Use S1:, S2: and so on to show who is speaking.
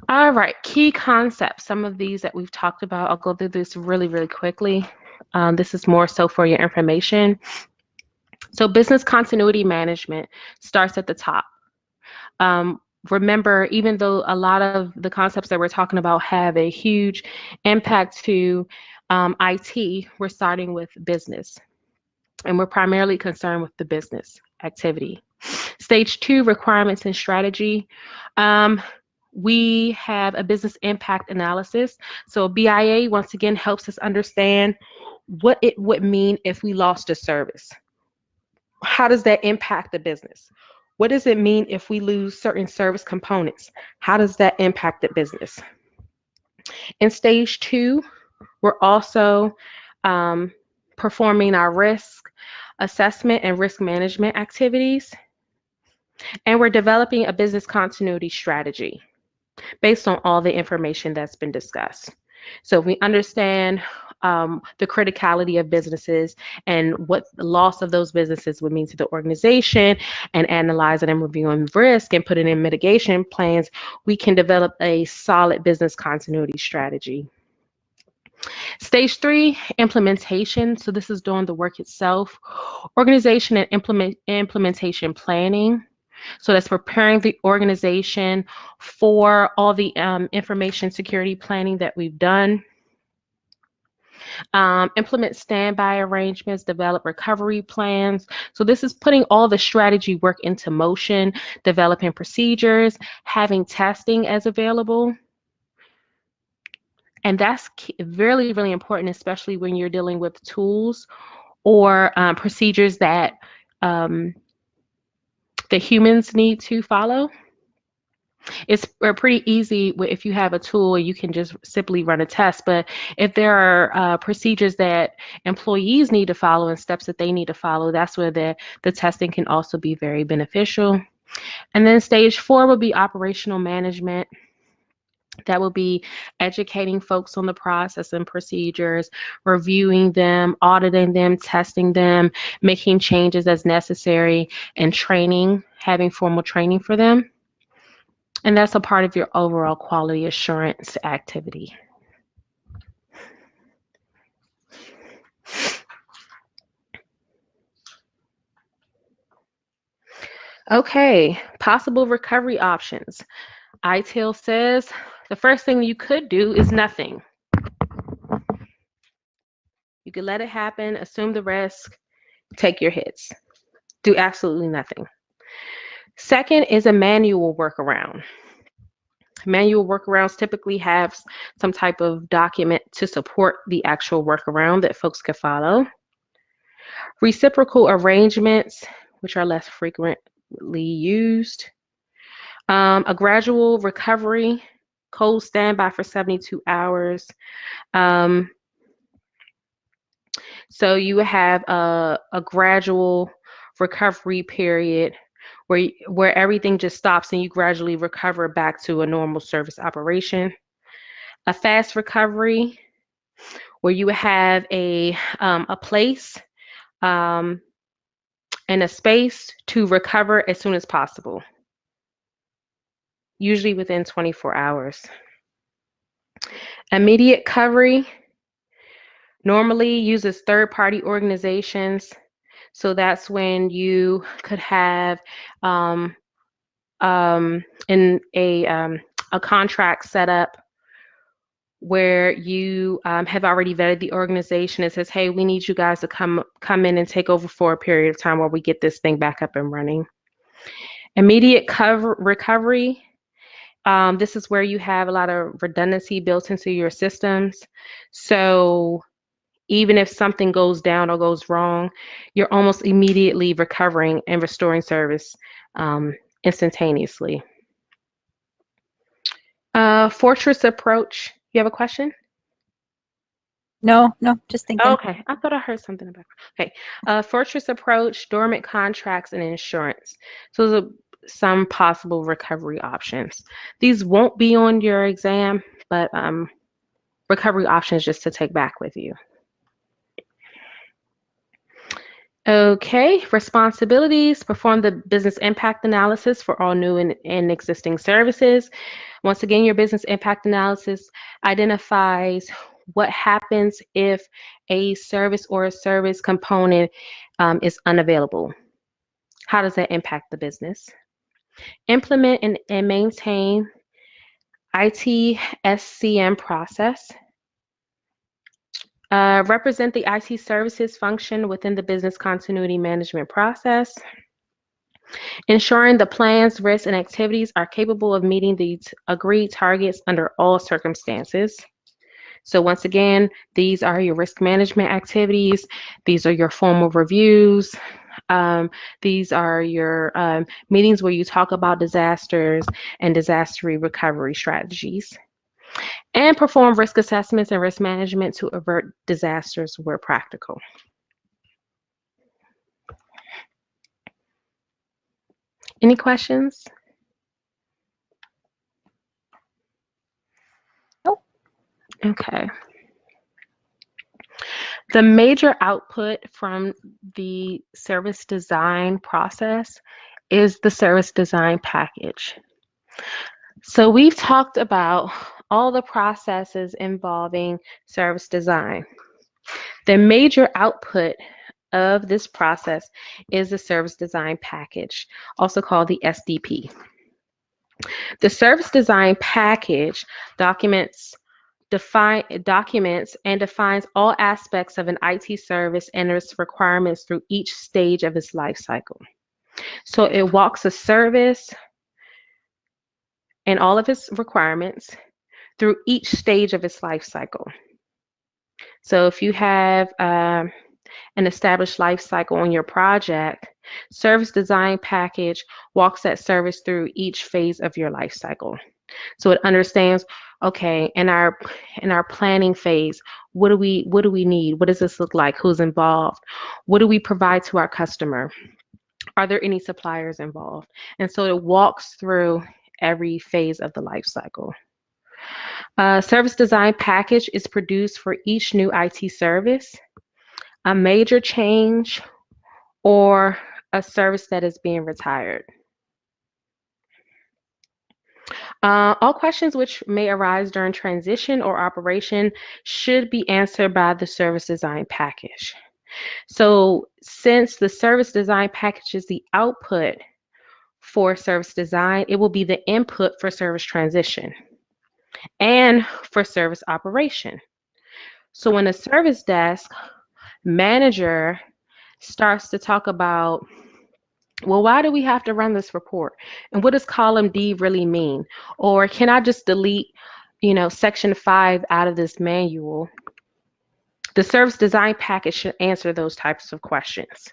S1: All right, key concepts. Some of these that we've talked about, I'll go through this really, really quickly. This is more so for your information. So business continuity management starts at the top. Um, Remember, even though a lot of the concepts that we're talking about have a huge impact to IT, we're starting with business, and we're primarily concerned with the business activity. Stage 2, requirements and strategy. Um, we have a business impact analysis. So BIA, once again, helps us understand what it would mean if we lost a service. How does that impact the business? What does it mean if we lose certain service components? How does that impact the business? In stage 2, we're also um, performing our risk assessment and risk management activities, and we're developing a business continuity strategy based on all the information that's been discussed. So we understand the criticality of businesses and what the loss of those businesses would mean to the organization, and analyzing and reviewing risk and putting in mitigation plans, we can develop a solid business continuity strategy. Stage 3, implementation. So this is doing the work itself. Organization and implementation planning. So that's preparing the organization for all the information security planning that we've done. Implement standby arrangements, develop recovery plans. So this is putting all the strategy work into motion, developing procedures, having testing as available. And that's really, really important, especially when you're dealing with tools or procedures that the humans need to follow. It's pretty easy if you have a tool, you can just simply run a test. But if there are procedures that employees need to follow and steps that they need to follow, that's where the testing can also be very beneficial. And then stage 4 will be operational management. That will be educating folks on the process and procedures, reviewing them, auditing them, testing them, making changes as necessary, and training, having formal training for them. And that's a part of your overall quality assurance activity. Okay, possible recovery options. ITIL says the first thing you could do is nothing. You could let it happen, assume the risk, take your hits, do absolutely nothing. Second is a manual workaround. Manual workarounds typically have some type of document to support the actual workaround that folks can follow. Reciprocal arrangements, which are less frequently used. A gradual recovery, cold standby for 72 hours. So you have a gradual recovery period where everything just stops and you gradually recover back to a normal service operation. A fast recovery, where you have a place and a space to recover as soon as possible, usually within 24 hours. Immediate recovery normally uses third-party organizations. So that's when you could have in a contract set up where you have already vetted the organization and says, hey, we need you guys to come in and take over for a period of time while we get this thing back up and running. Immediate recovery. This is where you have a lot of redundancy built into your systems. So even if something goes down or goes wrong, you're almost immediately recovering and restoring service instantaneously. Fortress approach. You have a question?
S2: No, just thinking.
S1: Okay, I thought I heard something about. Okay, fortress approach, dormant contracts, and insurance. So those are some possible recovery options. These won't be on your exam, but recovery options just to take back with you. Okay, responsibilities, perform the business impact analysis for all new and existing services. Once again, your business impact analysis identifies what happens if a service or a service component is unavailable. How does that impact the business? Implement and maintain ITSCM process. Represent the IT services function within the business continuity management process. Ensuring the plans, risks, and activities are capable of meeting these agreed targets under all circumstances. So once again, these are your risk management activities. These are your formal reviews. These are your meetings where you talk about disasters and disaster recovery strategies. And perform risk assessments and risk management to avert disasters where practical. Any questions?
S2: Nope.
S1: Okay. The major output from the service design process is the service design package. So we've talked about all the processes involving service design. The major output of this process is the service design package, also called the SDP. The service design package documents and defines all aspects of an IT service and its requirements through each stage of its life cycle. So it walks a service and all of its requirements through each stage of its life cycle. So if you have an established life cycle on your project, service design package walks that service through each phase of your life cycle. So it understands, okay, in our planning phase, what do we need? What does this look like? Who's involved? What do we provide to our customer? Are there any suppliers involved? And so it walks through every phase of the life cycle. Service design package is produced for each new IT service, a major change, or a service that is being retired. All questions which may arise during transition or operation should be answered by the service design package. So since the service design package is the output for service design, it will be the input for service transition and for service operation. So when a service desk manager starts to talk about, well, why do we have to run this report? And what does column D really mean? Or can I just delete, section 5 out of this manual? The service design package should answer those types of questions.